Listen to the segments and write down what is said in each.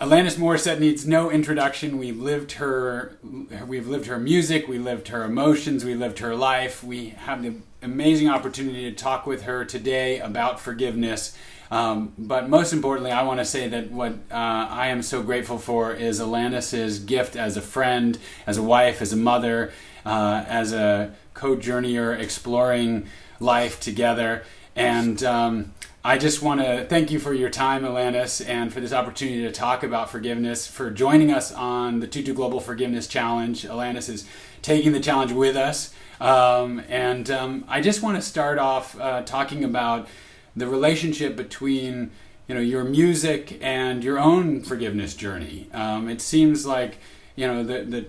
Alanis Morissette needs no introduction. We've lived her music, we lived her emotions, we lived her life. We have the amazing opportunity to talk with her today about forgiveness. But most importantly, I want to say that what I am so grateful for is Alanis's gift as a friend, as a wife, as a mother, as a co-journeyer exploring life together. And I just want to thank you for your time, Alanis, and for this opportunity to talk about forgiveness, for joining us on the Tutu Global Forgiveness Challenge. Alanis is taking the challenge with us. I just want to start off talking about the relationship between, your music and your own forgiveness journey. It seems like, the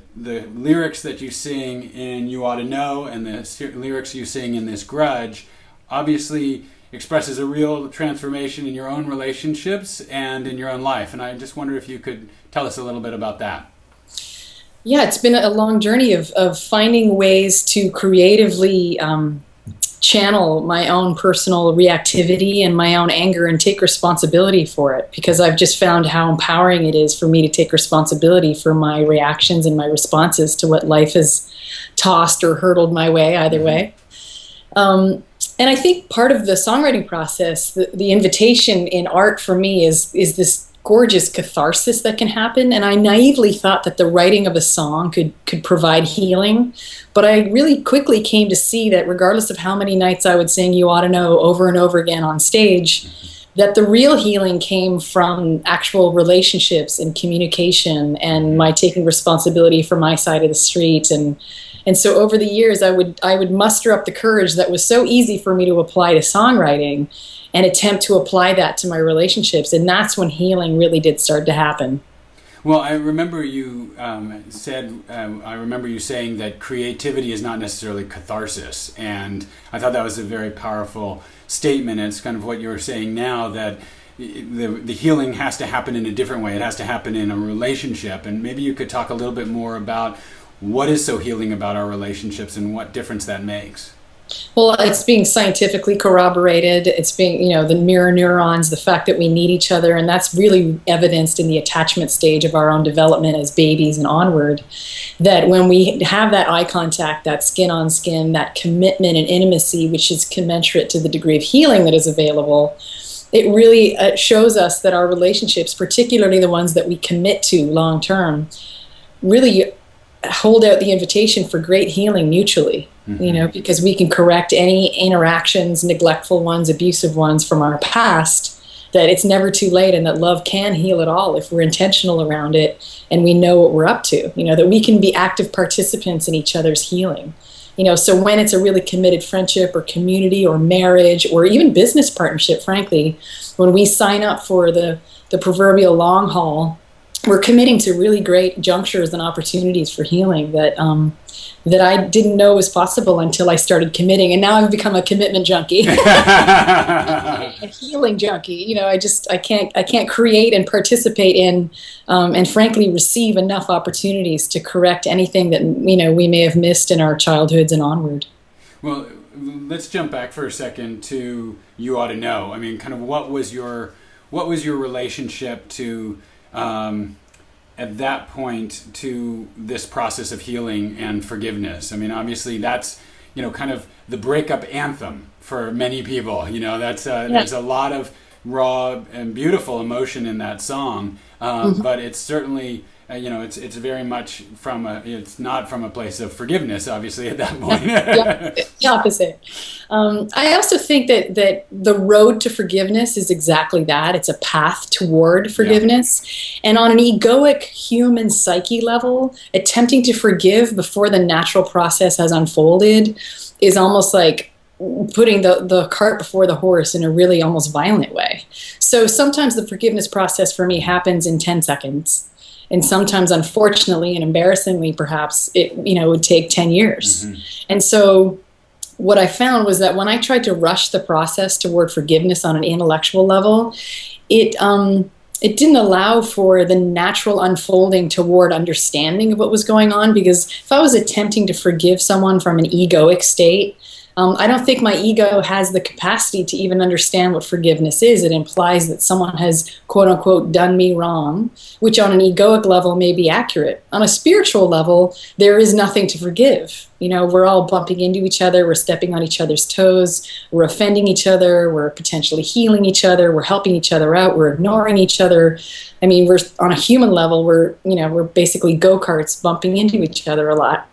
lyrics that you sing in You Ought to Know and the lyrics you sing in This Grudge obviously expresses a real transformation in your own relationships and in your own life. And I just wonder if you could tell us a little bit about that. Yeah, it's been a long journey of finding ways to creatively channel my own personal reactivity and my own anger and take responsibility for it, because I've just found how empowering it is for me to take responsibility for my reactions and my responses to what life has tossed or hurtled my way, either way. And I think part of the songwriting process, the invitation in art for me is this gorgeous catharsis that can happen. And I naively thought that the writing of a song could provide healing. But I really quickly came to see that regardless of how many nights I would sing You Ought to Know over and over again on stage, that the real healing came from actual relationships and communication and my taking responsibility for my side of the street. And so over the years, I would muster up the courage that was so easy for me to apply to songwriting and attempt to apply that to my relationships. And that's when healing really did start to happen. Well, I remember you saying that creativity is not necessarily catharsis. And I thought that was a very powerful statement. It's kind of what you were saying now, that the healing has to happen in a different way. It has to happen in a relationship. And maybe you could talk a little bit more about what is so healing about our relationships and what difference that makes. Well, it's being scientifically corroborated. It's being, the mirror neurons, the fact that we need each other, and that's really evidenced in the attachment stage of our own development as babies and onward, that when we have that eye contact, that skin on skin, that commitment and intimacy, which is commensurate to the degree of healing that is available, it really shows us that our relationships, particularly the ones that we commit to long term, really hold out the invitation for great healing mutually. Because we can correct any interactions, neglectful ones, abusive ones from our past, that it's never too late and that love can heal it all if we're intentional around it and we know what we're up to, that we can be active participants in each other's healing. So when it's a really committed friendship or community or marriage or even business partnership, frankly, when we sign up for the proverbial long haul, we're committing to really great junctures and opportunities for healing that I didn't know was possible until I started committing, and now I've become a commitment junkie, a healing junkie. I can't create and participate in, and frankly receive enough opportunities to correct anything that we may have missed in our childhoods and onward. Well, let's jump back for a second to You Ought to Know. I mean, kind of what was your relationship to at that point to this process of healing and forgiveness? I mean, obviously that's, kind of the breakup anthem for many people. There's a lot of raw and beautiful emotion in that song, but it's certainly, it's very much it's not from a place of forgiveness, obviously, at that point. The opposite. I also think that the road to forgiveness is exactly that. It's a path toward forgiveness. Yeah. And on an egoic human psyche level, attempting to forgive before the natural process has unfolded is almost like putting the cart before the horse in a really almost violent way. So sometimes the forgiveness process for me happens in 10 seconds. And sometimes, unfortunately and embarrassingly, perhaps, it would take 10 years. Mm-hmm. And so what I found was that when I tried to rush the process toward forgiveness on an intellectual level, it didn't allow for the natural unfolding toward understanding of what was going on, because if I was attempting to forgive someone from an egoic state, I don't think my ego has the capacity to even understand what forgiveness is. It implies that someone has, quote unquote, done me wrong, which on an egoic level may be accurate. On a spiritual level, there is nothing to forgive. We're all bumping into each other. We're stepping on each other's toes. We're offending each other. We're potentially healing each other. We're helping each other out. We're ignoring each other. I mean, we're on a human level, we're basically go-karts bumping into each other a lot.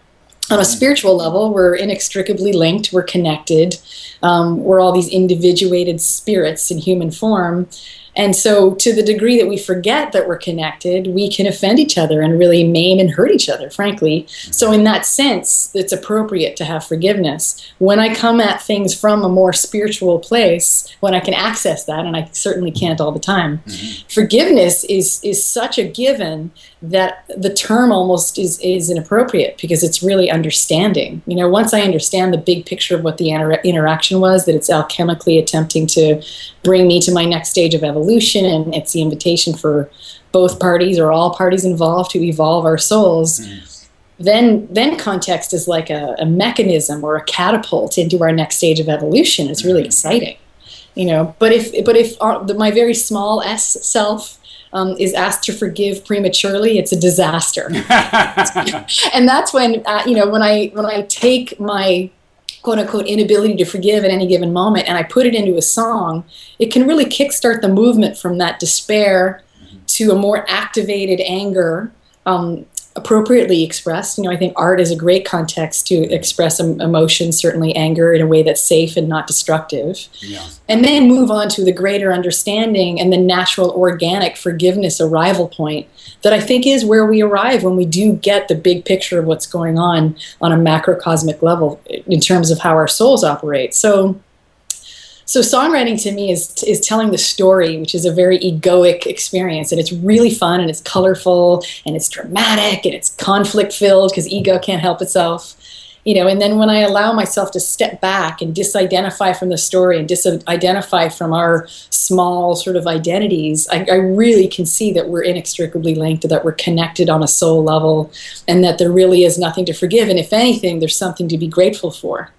On a spiritual level, we're inextricably linked, we're connected, we're all these individuated spirits in human form. And so to the degree that we forget that we're connected, we can offend each other and really maim and hurt each other, frankly. So in that sense, it's appropriate to have forgiveness. When I come at things from a more spiritual place, when I can access that, and I certainly can't all the time, forgiveness is such a given that the term almost is inappropriate, because it's really understanding. Once I understand the big picture of what the interaction was, that it's alchemically attempting to bring me to my next stage of evolution, and it's the invitation for both parties or all parties involved to evolve our souls, then context is like a mechanism or a catapult into our next stage of evolution. It's really exciting. But if my very small s self is asked to forgive prematurely, it's a disaster. And that's when when I take my quote unquote inability to forgive at any given moment and I put it into a song, it can really kickstart the movement from that despair to a more activated anger, appropriately expressed. I think art is a great context to express emotion, certainly anger, in a way that's safe and not destructive. Yeah. And then move on to the greater understanding and the natural organic forgiveness arrival point that I think is where we arrive when we do get the big picture of what's going on a macrocosmic level in terms of how our souls operate. So songwriting to me is telling the story, which is a very egoic experience, and it's really fun, and it's colorful, and it's dramatic, and it's conflict-filled, because ego can't help itself. And then when I allow myself to step back and disidentify from the story and disidentify from our small sort of identities, I really can see that we're inextricably linked, that we're connected on a soul level, and that there really is nothing to forgive. And if anything, there's something to be grateful for.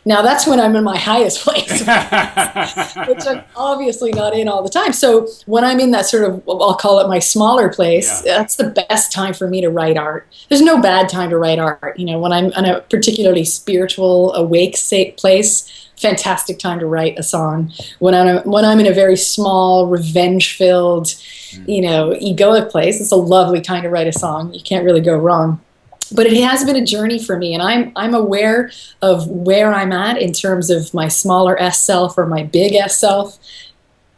Now, that's when I'm in my highest place, which I'm obviously not in all the time. So when I'm in that sort of, I'll call it my smaller place, that's the best time for me to write art. There's no bad time to write art. When I'm in a particularly spiritual, awake place, fantastic time to write a song. When I'm in a very small, revenge-filled, egoic place, it's a lovely time to write a song. You can't really go wrong. But it has been a journey for me, and I'm aware of where I'm at in terms of my smaller S self or my big S self,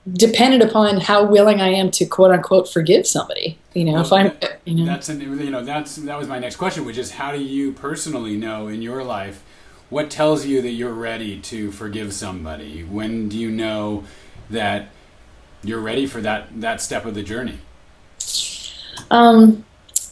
dependent upon how willing I am to quote unquote forgive somebody. If I'm, that was my next question, which is, how do you personally know in your life what tells you that you're ready to forgive somebody? When do you know that you're ready for that step of the journey?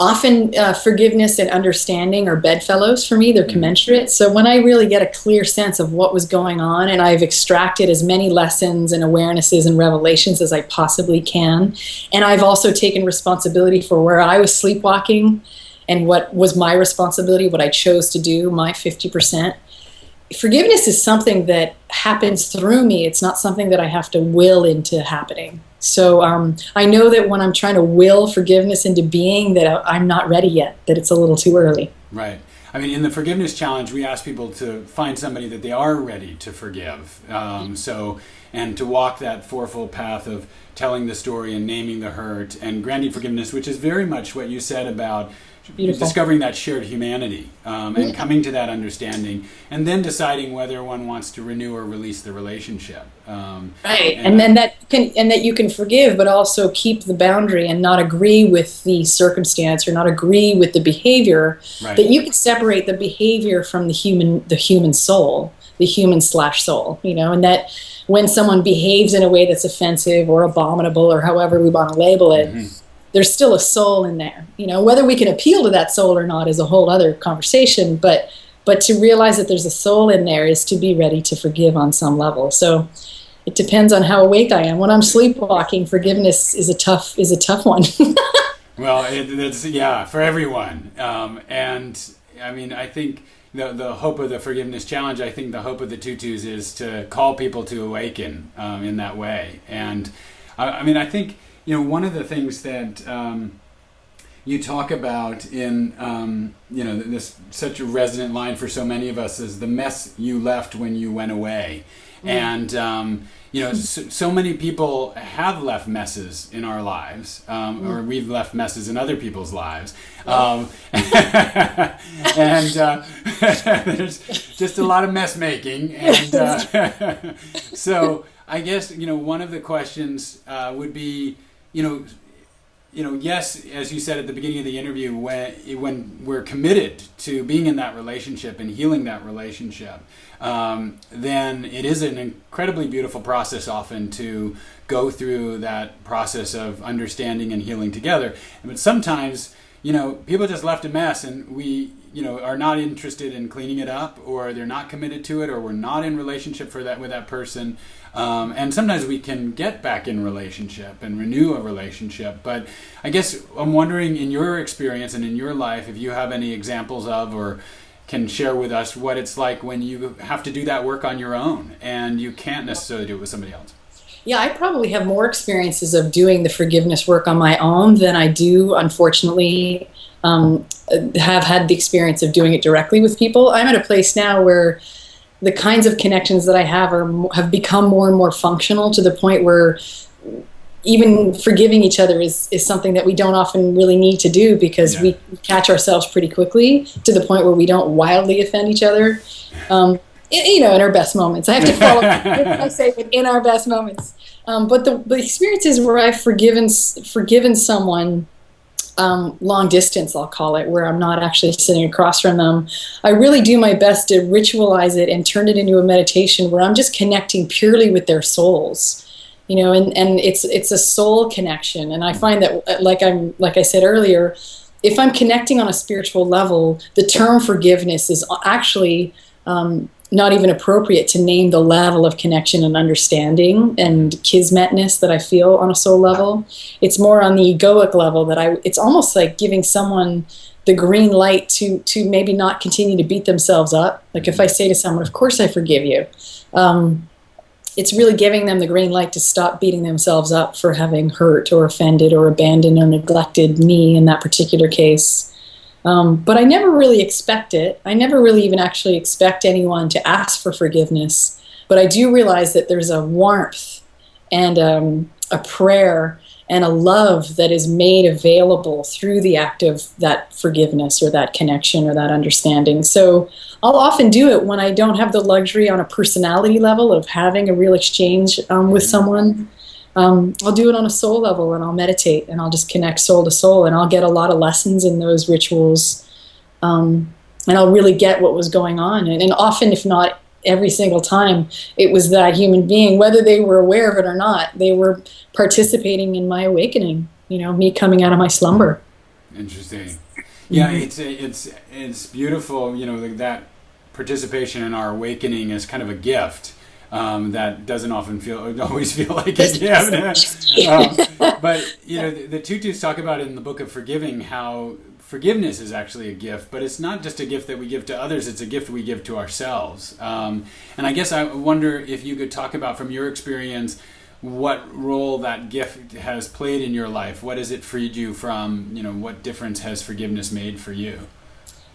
Often forgiveness and understanding are bedfellows for me. They're commensurate. So when I really get a clear sense of what was going on, and I've extracted as many lessons and awarenesses and revelations as I possibly can, and I've also taken responsibility for where I was sleepwalking and what was my responsibility, what I chose to do, my 50%. Forgiveness is something that happens through me. It's not something that I have to will into happening. So I know that when I'm trying to will forgiveness into being, that I'm not ready yet, that it's a little too early. Right. I mean, in the forgiveness challenge, we ask people to find somebody that they are ready to forgive. And to walk that fourfold path of telling the story and naming the hurt and granting forgiveness, which is very much what you said about Beautiful. Discovering that shared humanity and coming to that understanding, and then deciding whether one wants to renew or release the relationship. Right, and then that you can forgive, but also keep the boundary and not agree with the circumstance or not agree with the behavior. Right. That you can separate the behavior from the human soul, the human/soul. And that when someone behaves in a way that's offensive or abominable or however we want to label it. Mm-hmm. There's still a soul in there. Whether we can appeal to that soul or not is a whole other conversation, but to realize that there's a soul in there is to be ready to forgive on some level. So it depends on how awake I am. When I'm sleepwalking, forgiveness is a tough one. Well, it's for everyone. And I mean, I think the hope of the Forgiveness Challenge, I think the hope of the Tutus is to call people to awaken in that way. And I mean, I think, one of the things that you talk about in, this such a resonant line for so many of us is the mess you left when you went away. And, so many people have left messes in our lives, or we've left messes in other people's lives. And there's just a lot of mess making. And so I guess, one of the questions would be, yes, as you said at the beginning of the interview, when we're committed to being in that relationship and healing that relationship, then it is an incredibly beautiful process often to go through that process of understanding and healing together. But sometimes, people just left a mess and we, are not interested in cleaning it up, or they're not committed to it, or we're not in relationship with that person. And sometimes we can get back in relationship and renew a relationship. But I guess I'm wondering, in your experience and in your life, if you have any examples of, or can share with us what it's like when you have to do that work on your own and you can't necessarily do it with somebody else. Yeah, I probably have more experiences of doing the forgiveness work on my own than I do, unfortunately, have had the experience of doing it directly with people. I'm at a place now where the kinds of connections that I have become more and more functional, to the point where even forgiving each other is something that we don't often really need to do, because we catch ourselves pretty quickly to the point where we don't wildly offend each other. In our best moments. I have to follow I say it, in our best moments. But the experiences where I've forgiven someone long distance, I'll call it, where I'm not actually sitting across from them, I really do my best to ritualize it and turn it into a meditation where I'm just connecting purely with their souls. And it's a soul connection. And I find that, like I said earlier, if I'm connecting on a spiritual level, the term forgiveness is actually not even appropriate to name the level of connection and understanding and kismetness that I feel on a soul level. It's more on the egoic level that it's almost like giving someone the green light to maybe not continue to beat themselves up. Like if I say to someone, of course I forgive you, it's really giving them the green light to stop beating themselves up for having hurt or offended or abandoned or neglected me in that particular case. But I never really expect it. I never really even actually expect anyone to ask for forgiveness. But I do realize that there's a warmth and a prayer and a love that is made available through the act of that forgiveness or that connection or that understanding. So I'll often do it when I don't have the luxury on a personality level of having a real exchange with someone. I'll do it on a soul level, and I'll meditate, and I'll just connect soul to soul, and I'll get a lot of lessons in those rituals, and I'll really get what was going on. And often, if not every single time, it was that human being, whether they were aware of it or not, they were participating in my awakening, me coming out of my slumber. Interesting. Yeah, it's beautiful, that participation in our awakening is kind of a gift. That doesn't always feel like a gift. But the Tutus talk about in the book of Forgiving how forgiveness is actually a gift, but it's not just a gift that we give to others; it's a gift we give to ourselves. And I guess I wonder if you could talk about, from your experience, what role that gift has played in your life. What has it freed you from? What difference has forgiveness made for you?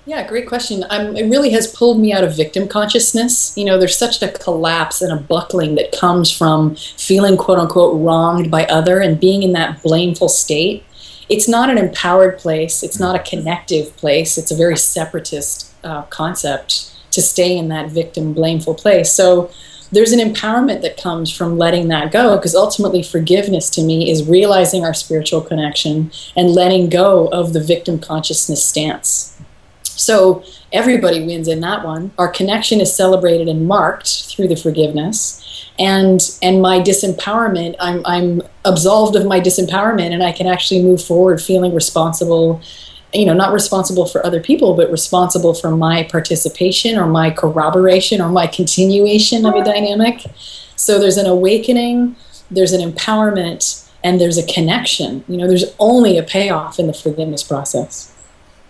Yeah, great question. It really has pulled me out of victim consciousness. There's such a collapse and a buckling that comes from feeling, quote unquote, wronged by other and being in that blameful state. It's not an empowered place. It's not a connective place. It's a very separatist concept to stay in that victim blameful place. So there's an empowerment that comes from letting that go, because ultimately forgiveness to me is realizing our spiritual connection and letting go of the victim consciousness stance. So everybody wins in that one. Our connection is celebrated and marked through the forgiveness, and my disempowerment, I'm absolved of my disempowerment, and I can actually move forward feeling responsible, not responsible for other people, but responsible for my participation or my corroboration or my continuation of a dynamic. So there's an awakening, there's an empowerment, and there's a connection. There's only a payoff in the forgiveness process.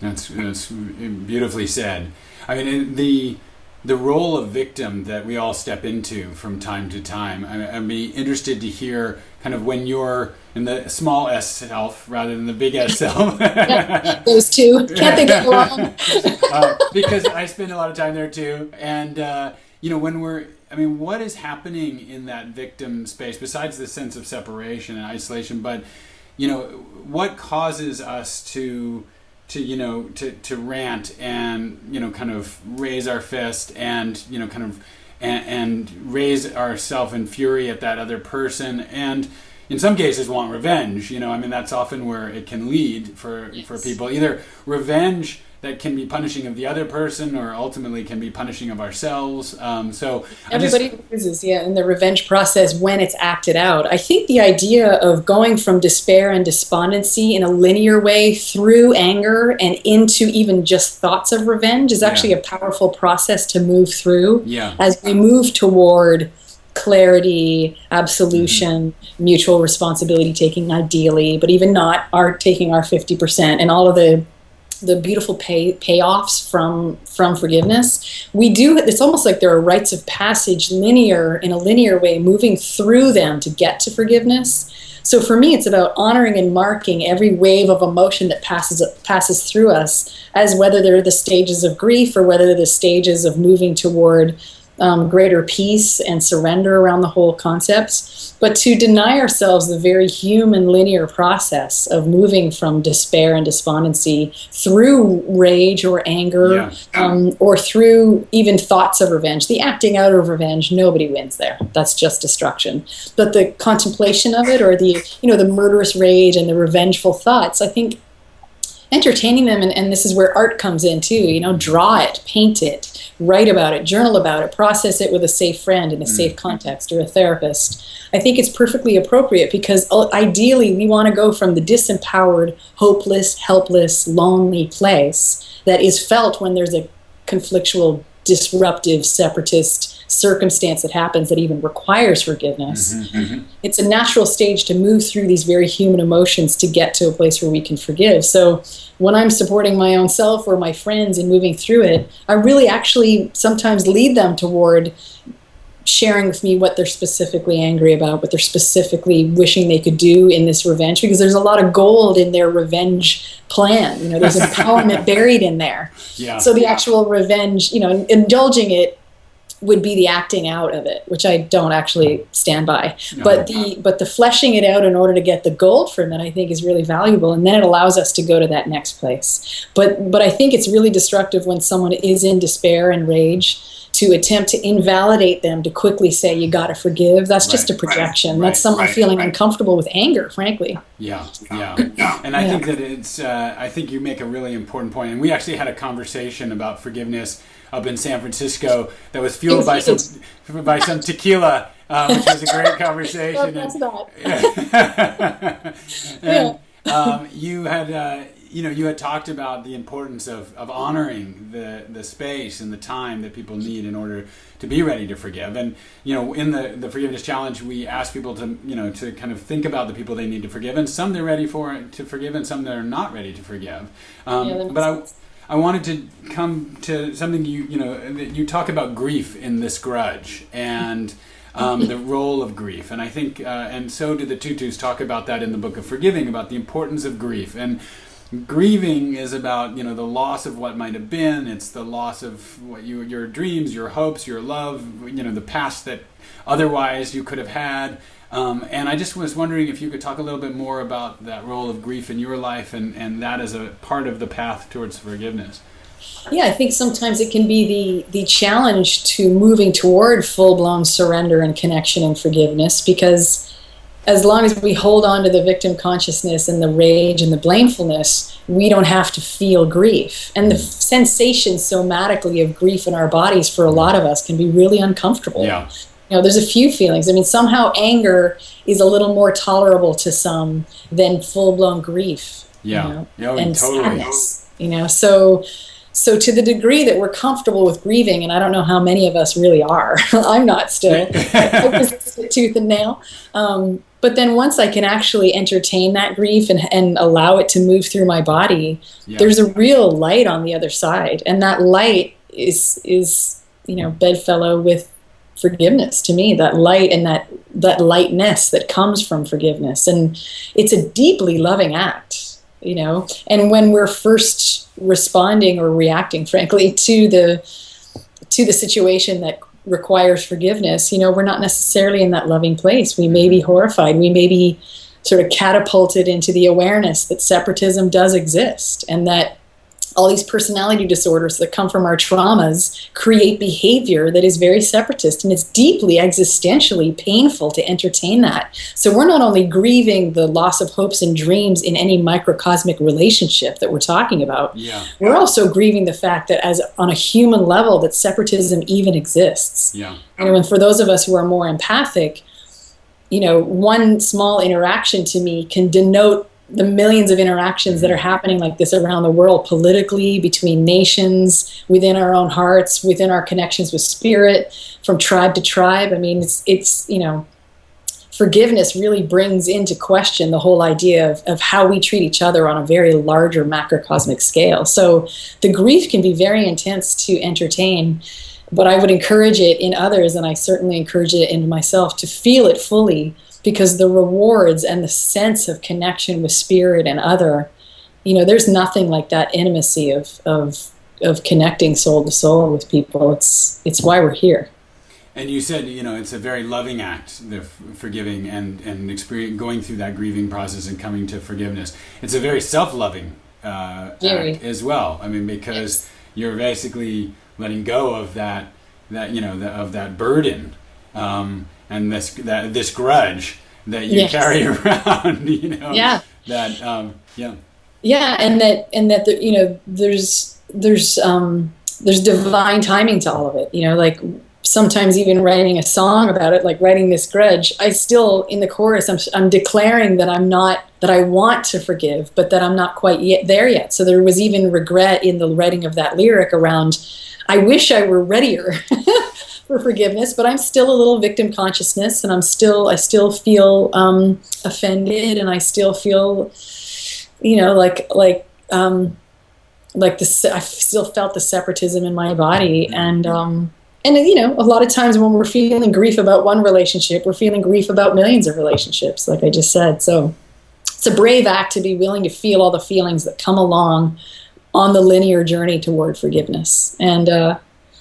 That's beautifully said. I mean, the role of victim that we all step into from time to time. I'd be interested to hear kind of when you're in the small s self rather than the big S self. Yeah, those two. Can't they get along? Because I spend a lot of time there too. And, what is happening in that victim space besides the sense of separation and isolation? But, what causes us to rant and, kind of raise our fist and, and raise ourselves in fury at that other person, and in some cases want revenge. That's often where it can lead for people. Either revenge that can be punishing of the other person, or ultimately can be punishing of ourselves. Everybody loses, in the revenge process when it's acted out. I think the idea of going from despair and despondency in a linear way through anger and into even just thoughts of revenge is actually a powerful process to move through as we move toward clarity, absolution, mutual responsibility taking ideally, but even not taking our 50%, and all of the beautiful payoffs from forgiveness. It's almost like there are rites of passage in a linear way, moving through them to get to forgiveness. So for me, it's about honoring and marking every wave of emotion that passes through us, as whether they're the stages of grief or whether they're the stages of moving toward greater peace and surrender around the whole concept, but to deny ourselves the very human linear process of moving from despair and despondency through rage or anger, or through even thoughts of revenge. The acting out of revenge, nobody wins there. That's just destruction. But the contemplation of it, or the murderous rage and the revengeful thoughts, I think entertaining them, and this is where art comes in too, draw it, paint it, write about it, journal about it, process it with a safe friend in a safe context, or a therapist. I think it's perfectly appropriate, because ideally we want to go from the disempowered, hopeless, helpless, lonely place that is felt when there's a conflictual, disruptive, separatist circumstance that happens that even requires forgiveness. It's a natural stage to move through these very human emotions to get to a place where we can forgive. So when I'm supporting my own self or my friends in moving through it, I really actually sometimes lead them toward sharing with me what they're specifically angry about, what they're specifically wishing they could do in this revenge, because there's a lot of gold in their revenge plan. There's empowerment buried in there. So the actual revenge, indulging it would be the acting out of it, which I don't actually stand by. No. But the fleshing it out in order to get the gold from it, I think, is really valuable, and then it allows us to go to that next place. But I think it's really destructive when someone is in despair and rage to attempt to invalidate them, to quickly say, you got to forgive. That's just a projection. That's someone feeling uncomfortable with anger, frankly. And I think that it's, I think you make a really important point. And we actually had a conversation about forgiveness up in San Francisco that was fueled by some tequila, which was a great conversation. You had talked about the importance of honoring the space and the time that people need in order to be ready to forgive. And in the Forgiveness Challenge, we ask people to kind of think about the people they need to forgive, and some they're ready to forgive, and some they're not ready to forgive. I wanted to come to something you talk about grief in this grudge and the role of grief, and I think and so do the Tutus talk about that in the book of Forgiving, about the importance of grief. And grieving is about the loss of what might have been. It's the loss of what your dreams, your hopes, your love, the past that otherwise you could have had. And I just was wondering if you could talk a little bit more about that role of grief in your life, and that as a part of the path towards forgiveness. Yeah, I think sometimes it can be the challenge to moving toward full-blown surrender and connection and forgiveness, because as long as we hold on to the victim consciousness and the rage and the blamefulness, we don't have to feel grief. And the sensation somatically of grief in our bodies for a lot of us can be really uncomfortable. Yeah. There's a few feelings. I mean, somehow anger is a little more tolerable to some than full-blown grief. Yeah. And totally. sadness. So to the degree that we're comfortable with grieving, and I don't know how many of us really are, I'm not still, I resist it tooth and nail. But then once I can actually entertain that grief and allow it to move through my body, there's a real light on the other side. And that light is bedfellow with forgiveness to me, that light and that lightness that comes from forgiveness. And it's a deeply loving act, and when we're first responding or reacting, frankly, to the situation that requires forgiveness, we're not necessarily in that loving place. We may be horrified. We may be sort of catapulted into the awareness that separatism does exist, and that all these personality disorders that come from our traumas create behavior that is very separatist, and it's deeply existentially painful to entertain that. So we're not only grieving the loss of hopes and dreams in any microcosmic relationship that we're talking about, we're also grieving the fact that as on a human level that separatism even exists. And for those of us who are more empathic, one small interaction to me can denote the millions of interactions that are happening like this around the world, politically, between nations, within our own hearts, within our connections with spirit, from tribe to tribe. I mean, it's forgiveness really brings into question the whole idea of how we treat each other on a very larger macrocosmic scale. So the grief can be very intense to entertain, but I would encourage it in others, and I certainly encourage it in myself, to feel it fully, because the rewards and the sense of connection with spirit and other, there's nothing like that intimacy of connecting soul to soul with people. It's why we're here. And you said, it's a very loving act, the forgiving and going through that grieving process and coming to forgiveness. It's a very self-loving act as well. I mean, because you're basically letting go of that burden. And this grudge that you carry around, there's divine timing to all of it. Like sometimes even writing a song about it, like writing this grudge, I still in the chorus I'm declaring that I want to forgive, but that I'm not quite there yet. So there was even regret in the writing of that lyric around, I wish I were readier for forgiveness, but I'm still a little victim consciousness, and I still feel offended, and I still feel, I still felt the separatism in my body, and a lot of times when we're feeling grief about one relationship, we're feeling grief about millions of relationships, like I just said. So it's a brave act to be willing to feel all the feelings that come along on the linear journey toward forgiveness, and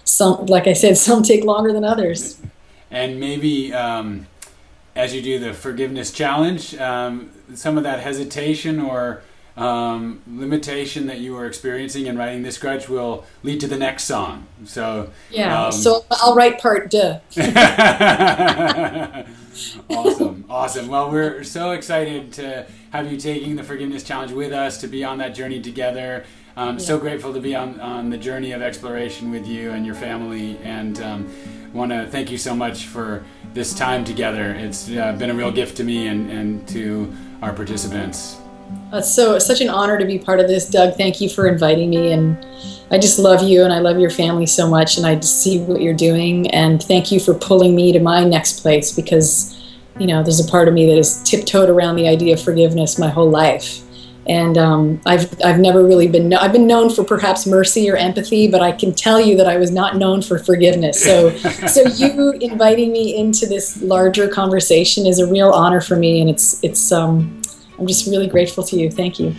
some, like I said, some take longer than others. And maybe as you do the forgiveness challenge, some of that hesitation or limitation that you were experiencing in writing this grudge will lead to the next song. So so I'll write part duh. Awesome. Well, we're so excited to have you taking the forgiveness challenge with us, to be on that journey together. So grateful to be on the journey of exploration with you and your family, and want to thank you so much for this time together. It's been a real gift to me and to our participants. It's such an honor to be part of this, Doug. Thank you for inviting me, and I just love you, and I love your family so much, and I just see what you're doing, and thank you for pulling me to my next place, because there's a part of me that has tiptoed around the idea of forgiveness my whole life. And I've never really I've been known for perhaps mercy or empathy, but I can tell you that I was not known for forgiveness. So you inviting me into this larger conversation is a real honor for me, and I'm just really grateful to you. Thank you.